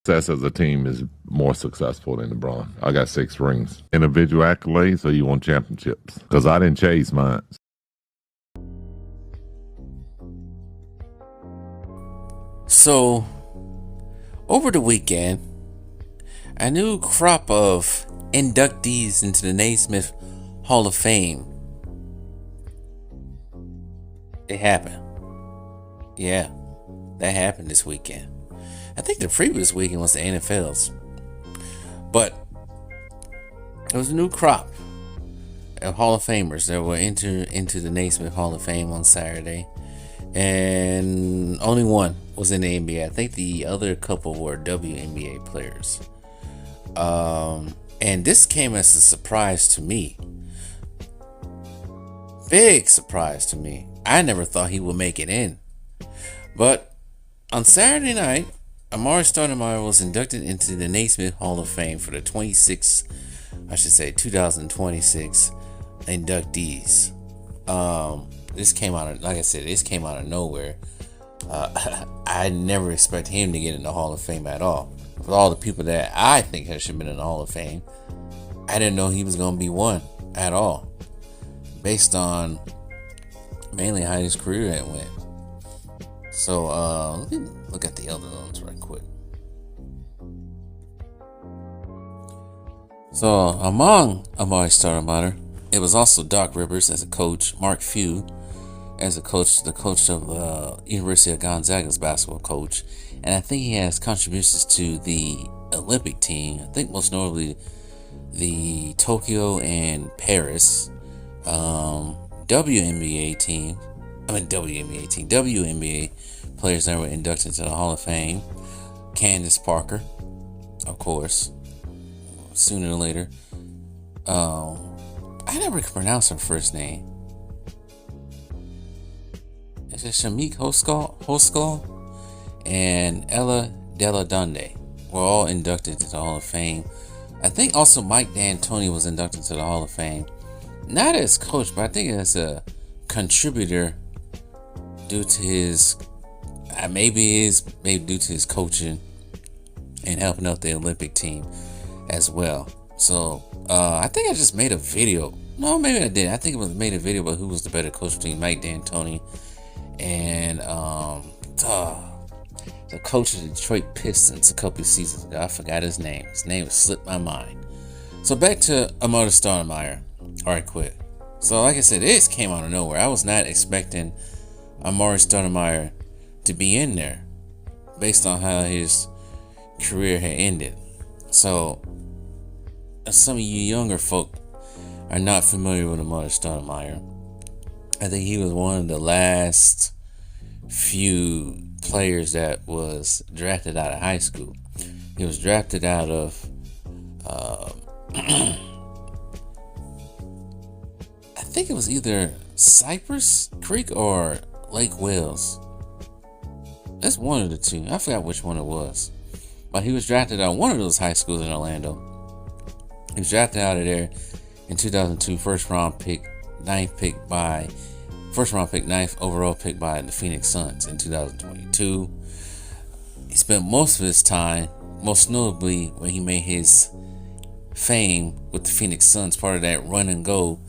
success as a team is more successful than LeBron. I got 6 rings. Individual accolades, or you want championships? Because I didn't chase mine. So, over the weekend, a new crop of inductees into the Naismith Hall of Fame. It happened. Yeah, that happened this weekend. I think the previous weekend was the NFL's. But it was a new crop of Hall of Famers that were entered into the Naismith Hall of Fame on Saturday. And only one was in the NBA. I think the other couple were WNBA players. And this came as a surprise to me. Big surprise to me. I never thought he would make it in. But on Saturday night, Amar'E Stoudemire was inducted into the Naismith Hall of Fame for the 2026 inductees. This came out of, like I said, this came out of nowhere. I never expected him to get in the Hall of Fame at all. For all the people that I think should have been in the Hall of Fame, I didn't know he was going to be one at all, based on mainly how his career had went. So let me look at the other ones right quick. So among Amar'E Stoudemire, it was also Doc Rivers as a coach, Mark Few as a coach, the coach of University of Gonzaga's basketball coach, and I think he has contributions to the Olympic team. I think most notably the Tokyo and Paris WNBA players that were inducted into the Hall of Fame. Candace Parker, of course, sooner or later. I never could pronounce her first name. Is it Shamik Hoskal and Ella Deladonde were all inducted to the Hall of Fame. I think also Mike D'Antoni was inducted to the Hall of Fame. Not as coach, but I think as a contributor due to his maybe due to his coaching and helping out the Olympic team as well. So I think I just made a video. No, maybe I did. I think it was made a video about who was the better coach between Mike D'Antoni and the coach of the Detroit Pistons a couple of seasons ago. I forgot his name. His name slipped my mind. So back to Amar'E Stoudemire. All right, quick. So like I said, this came out of nowhere. I was not expecting Amar'E Stoudemire to be in there based on how his career had ended. So some of you younger folk are not familiar with Amar'E Stoudemire. I think he was one of the last few players that was drafted out of high school. He was drafted out of I think it was either Cypress Creek or Lake Wales. That's one of the two. I forgot which one it was. But he was drafted out of one of those high schools in Orlando. He was drafted out of there in 2002, first round ninth overall pick by the Phoenix Suns in 2022. He spent most of his time, most notably when he made his fame with the Phoenix Suns, part of that run and go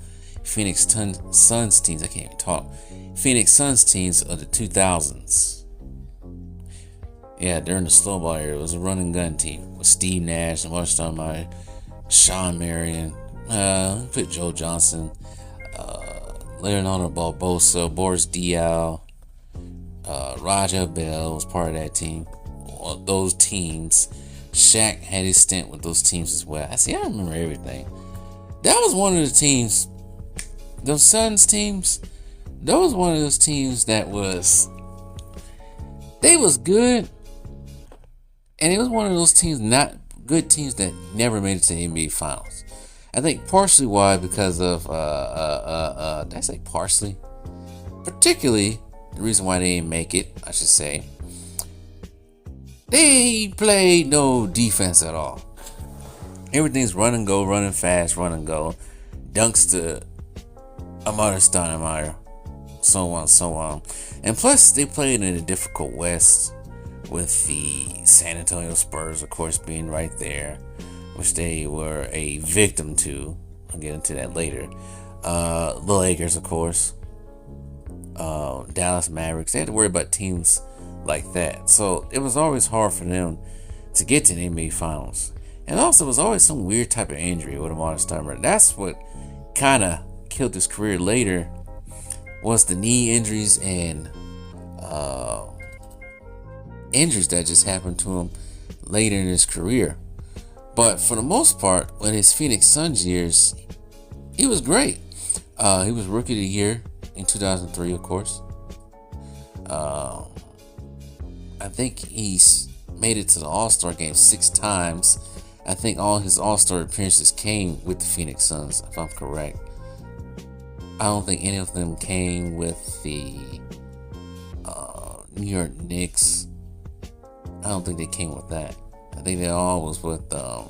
Phoenix Suns teams. I can't even talk. Phoenix Suns teams of the 2000s. Yeah, during the slow ball era, it was a run and gun team with Steve Nash and Amar'E Stoudemire, Sean Marion, put Joe Johnson, Leonardo Barbosa, Boris Diaw, Raja Bell was part of that team. Those teams. Shaq had his stint with those teams as well. I remember everything. That was one of the teams. Those Suns teams. That was one of those teams that was. They was good. And it was one of those teams, not good teams, that never made it to the NBA Finals. I think partially why, because of did I say partially? Particularly the reason why they didn't make it, I should say. They played no defense at all. Everything's run and go, running fast, run and go. Dunks to Amar'E Stoudemire, so on. And plus, they played in a difficult West with the San Antonio Spurs, of course, being right there, which they were a victim to. I'll get into that later. The Lakers, of course, Dallas Mavericks. They had to worry about teams like that. So it was always hard for them to get to the NBA Finals. And also, it was always some weird type of injury with Amar'E Stoudemire. That's what kind of killed his career later, was the knee injuries and injuries that just happened to him later in his career. But for the most part, in his Phoenix Suns years, he was great. He was Rookie of the Year in 2003, of course. I think he's made it to the All-Star game 6 times. I think all his All-Star appearances came with the Phoenix Suns, if I'm correct. I don't think any of them came with the New York Knicks. I don't think they came with that. I think they all was with the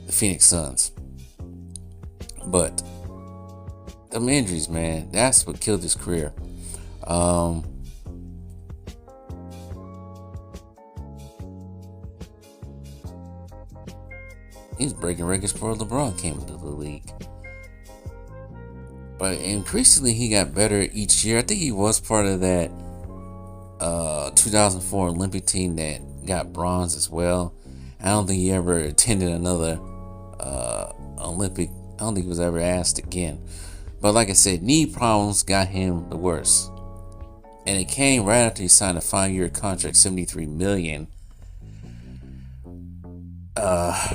Phoenix Suns. But them injuries, man, that's what killed his career. He's breaking records before LeBron came into the league. But increasingly, he got better each year. I think he was part of that 2004 Olympic team that got bronze as well. I don't think he ever attended another Olympic. I don't think he was ever asked again. But like I said, knee problems got him the worst. And it came right after he signed a 5-year contract, $73 million.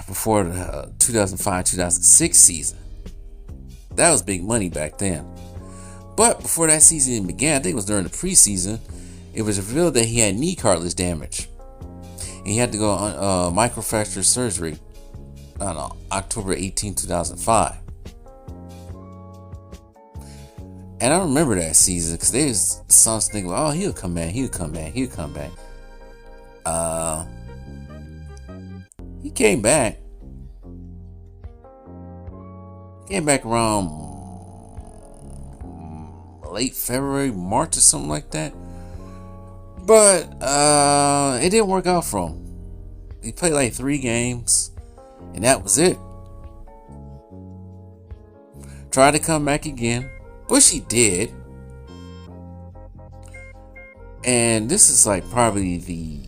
Before the 2005-2006 season. That was big money back then. But before that season began, I think it was during the preseason, it was revealed that he had knee cartilage damage. And he had to go on microfracture surgery on October 18, 2005. And I remember that season because they was some thinking, oh, he'll come back. He came back. Came back around late February, March or something like that. But it didn't work out for him. He played like 3 games, and that was it. Tried to come back again, which he did. And this is like probably the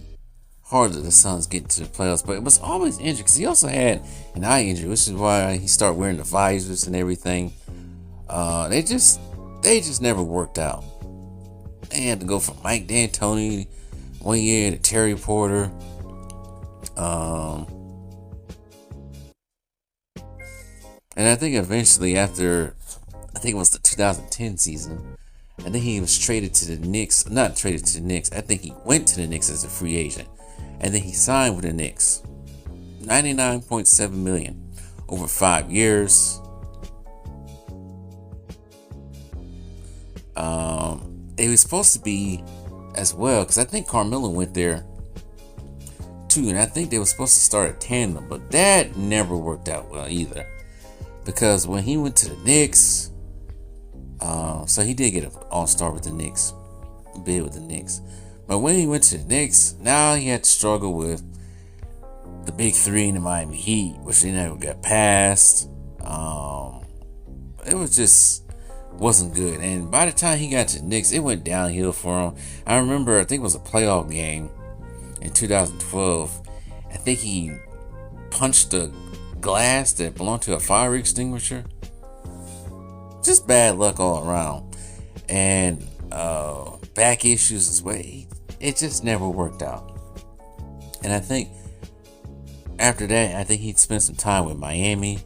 harder the Suns get to the playoffs, but it was always injured because he also had an eye injury, which is why he started wearing the visors and everything. They just never worked out. They had to go from Mike D'Antoni one year to Terry Porter. And I think eventually after, I think it was the 2010 season, I think he was traded to the Knicks. Not traded to the Knicks. I think he went to the Knicks as a free agent. And then he signed with the Knicks. $99.7 million over 5 years. It was supposed to be as well, because I think Carmelo went there too, and I think they were supposed to start a tandem, but that never worked out well either. Because when he went to the Knicks, so he did get an All-Star with the Knicks, bid with the Knicks. But when he went to the Knicks, now he had to struggle with the big 3 in the Miami Heat, which they never got past. It was just wasn't good. And by the time he got to the Knicks, it went downhill for him. I remember, I think it was a playoff game in 2012. I think he punched a glass that belonged to a fire extinguisher. Just bad luck all around. And back issues as well. It just never worked out. And I think after that, I think he'd spent some time with Miami.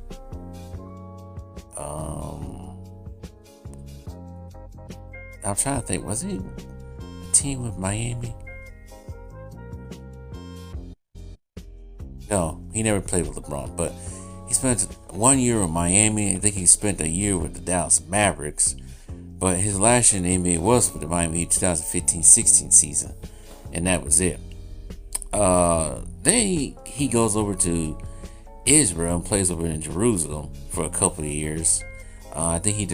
I'm trying to think, was he a team with Miami? No, he never played with LeBron, but he spent 1 year with Miami. I think he spent a year with the Dallas Mavericks. But his last year in the NBA was with the Miami 2015-16 season. And that was it. Then he goes over to Israel and plays over in Jerusalem for a couple of years. I think he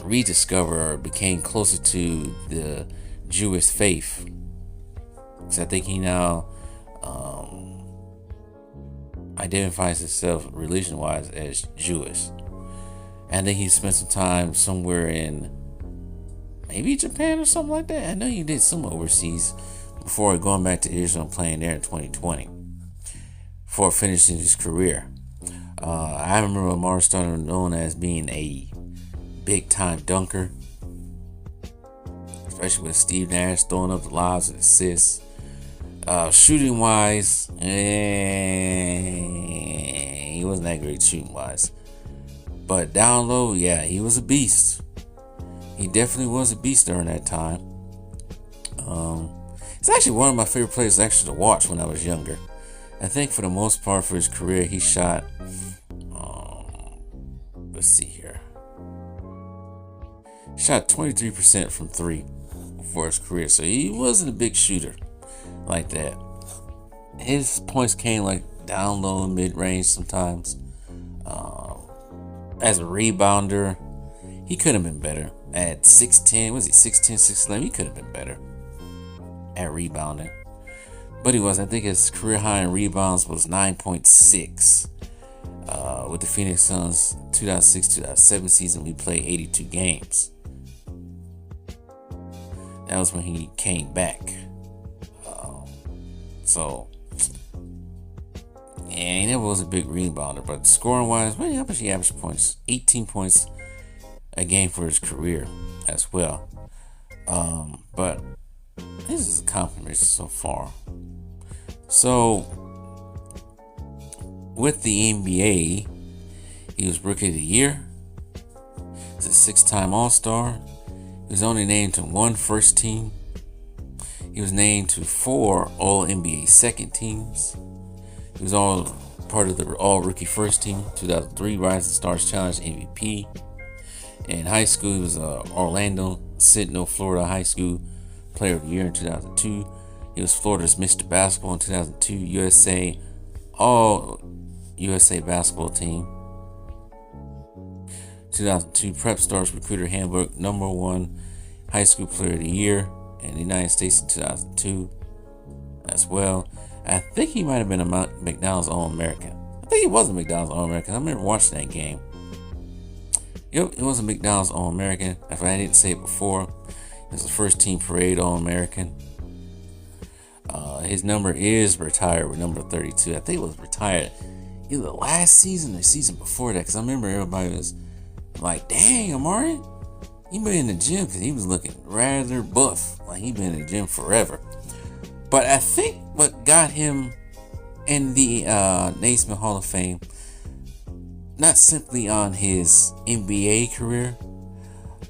rediscovered or became closer to the Jewish faith because I think he now identifies himself religion-wise as Jewish. And then he spent some time somewhere in maybe Japan or something like that. I know he did some overseas before going back to Israel and playing there in 2020 before finishing his career. I remember Amar'E Stoudemire known as being a big-time dunker, especially with Steve Nash throwing up the lobs and assists. Shooting wise, he wasn't that great shooting wise. But down low, yeah, he was a beast. He definitely was a beast during that time. It's actually one of my favorite players actually to watch when I was younger. I think for the most part for his career, he shot, let's see here. Shot 23% from 3 for his career. So he wasn't a big shooter like that. His points came like down low and mid-range sometimes. As a rebounder, he could have been better. At 6'10", was he 6'10", 6'11"? He could have been better at rebounding. But he was. I think his career high in rebounds was 9.6. With the Phoenix Suns 2006-2007 season, we played 82 games. That was when he came back. He never was a big rebounder, but scoring wise, well, how much he averaged points? 18 points a game for his career as well. But this is a compliment so far. So with the NBA, he was Rookie of the Year. He's a 6-time All-Star. He was only named to 1 first team. He was named to 4 All-NBA second teams. He was all part of the All-Rookie first team, 2003 Rising Stars Challenge MVP. In high school, he was Orlando Sentinel Florida High School Player of the Year in 2002. He was Florida's Mr. Basketball in 2002, USA basketball team. 2002 Prep Stars Recruiter Handbook #1 High School Player of the Year in the United States in 2002 as well. I think he might have been a McDonald's All-American. I think he was a McDonald's All-American. I remember watching that game. Yep, it was a McDonald's All-American. If I didn't say it before, it was the first team parade All-American. His number is retired with number 32. I think it was retired either last season or the season before that, because I remember everybody was like, dang, Amar'E, he been in the gym, because he was looking rather buff. Like he been in the gym forever. But I think what got him in the Naismith Hall of Fame, not simply on his NBA career,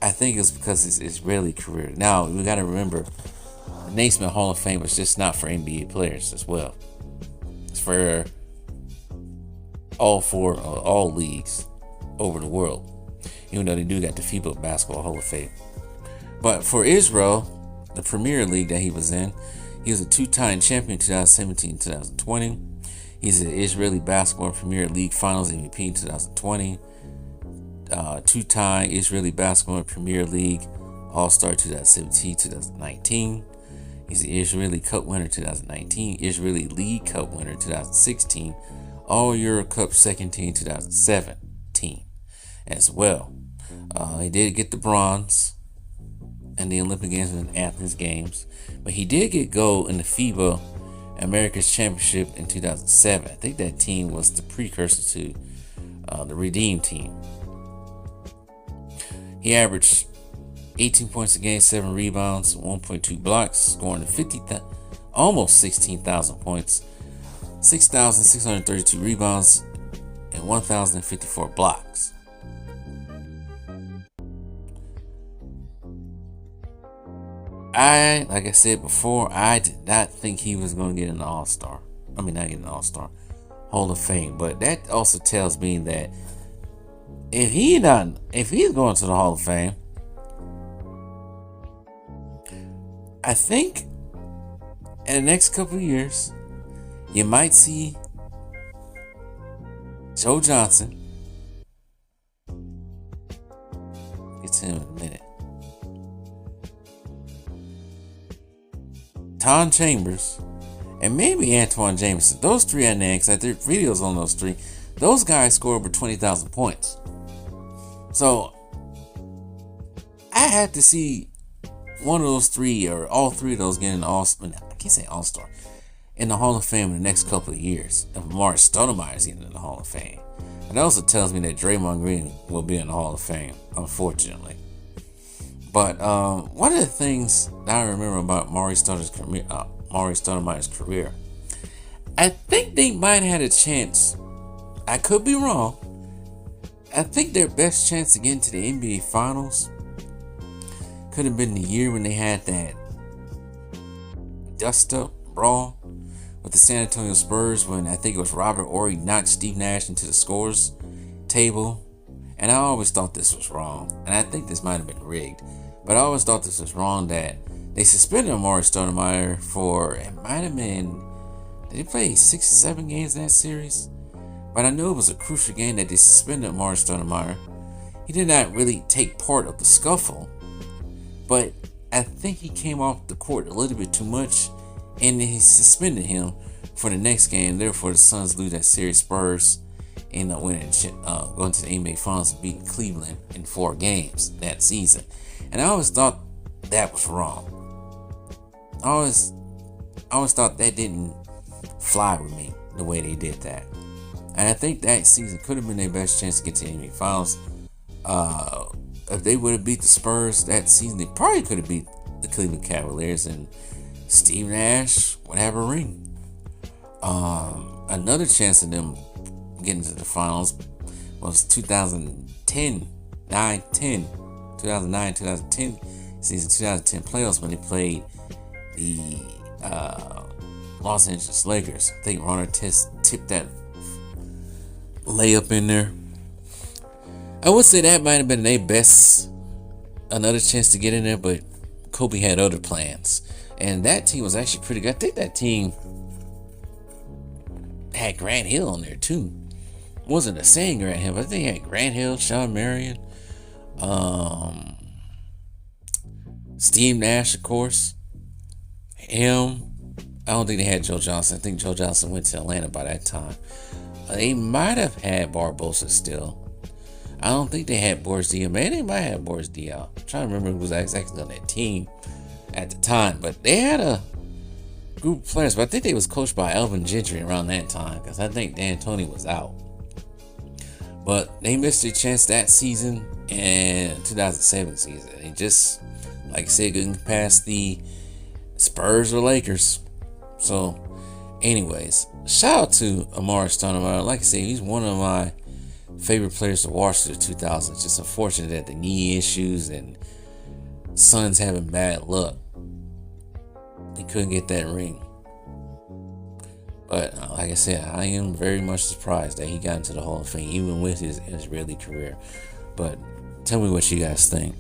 I think it's because his Israeli career. Now, we got to remember, the Naismith Hall of Fame is just not for NBA players as well. It's for all leagues over the world, even though they do got the FIBA Basketball Hall of Fame. But for Israel, the Premier League that he was in, he was a 2-time champion in 2017-2020. He's an Israeli Basketball Premier League Finals MVP in 2020. 2-time Israeli Basketball Premier League All-Star 2017-2019. He's the Israeli Cup winner 2019, Israeli League Cup winner 2016, All-Euro Cup second team 2017 as well. He did get the bronze in the Olympic Games and Athens Games, but he did get gold in the FIBA America's Championship in 2007. I think that team was the precursor to the Redeem team. He averaged 18 points a game, 7 rebounds, 1.2 blocks, scoring almost 16,000 points, 6,632 rebounds, and 1,054 blocks. Like I said before, I did not think he was going to get an All-Star. I mean, not get an All-Star, Hall of Fame. But that also tells me that if he's going to the Hall of Fame, I think in the next couple of years, you might see Joe Johnson. Get to him in a minute. Tom Chambers, and maybe Antoine Jameson. Those three I named because I did videos on those three. Those guys scored over 20,000 points. So I had to see one of those three or all three of those getting I can't say all-star, in the Hall of Fame in the next couple of years. If Amar'E Stoudemire is getting in the Hall of Fame. And that also tells me that Draymond Green will be in the Hall of Fame, unfortunately. But one of the things that I remember about Amar'E Stoudemire's career, I think they might have had a chance. I could be wrong. I think their best chance to get into the NBA Finals could have been the year when they had that dust-up brawl with the San Antonio Spurs, when I think it was Robert Horry knocked Steve Nash into the scores table. And I always thought this was wrong. And I think this might have been rigged. But I always thought this was wrong, that they suspended Amar'e Stoudemire for, it might have been, did he play 6 or 7 games in that series? But I know it was a crucial game that they suspended Amar'e Stoudemire. He did not really take part of the scuffle, but I think he came off the court a little bit too much, and he suspended him for the next game. Therefore, the Suns lose that series. Spurs end up winning, going to the NBA Finals and beating Cleveland in 4 games that season. And I always thought that was wrong. I always thought that didn't fly with me the way they did that. And I think that season could have been their best chance to get to the NBA Finals. If they would have beat the Spurs that season, they probably could have beat the Cleveland Cavaliers, and Steve Nash would have a ring. Another chance of them getting to the finals was 2009-10 season, 2010 playoffs, when they played the Los Angeles Lakers. I think Ron Artest tipped that layup in there. I would say that might have been their best, another chance to get in there, but Kobe had other plans. And that team was actually pretty good. I think that team had Grant Hill on there too. Wasn't the same Grant Hill, but I think they had Grant Hill, Sean Marion, Steve Nash, of course. Him. I don't think they had Joe Johnson. I think Joe Johnson went to Atlanta by that time. They might have had Barbosa still. I don't think they had Boris Diaw. Maybe they might have Boris Diaw. I'm trying to remember who was exactly on that team at the time. But they had a group of players. But I think they was coached by Alvin Gentry around that time, because I think D'Antoni was out. But they missed their chance that season and 2007 season. They just, like I said, couldn't pass the Spurs or Lakers. So, anyways, shout out to Amar'E Stoudemire. Like I said, he's one of my favorite players to watch through the 2000s. Just unfortunate that the knee issues and Suns having bad luck, he couldn't get that ring. But like I said, I am very much surprised that he got into the Hall of Fame, even with his Israeli career. But tell me what you guys think.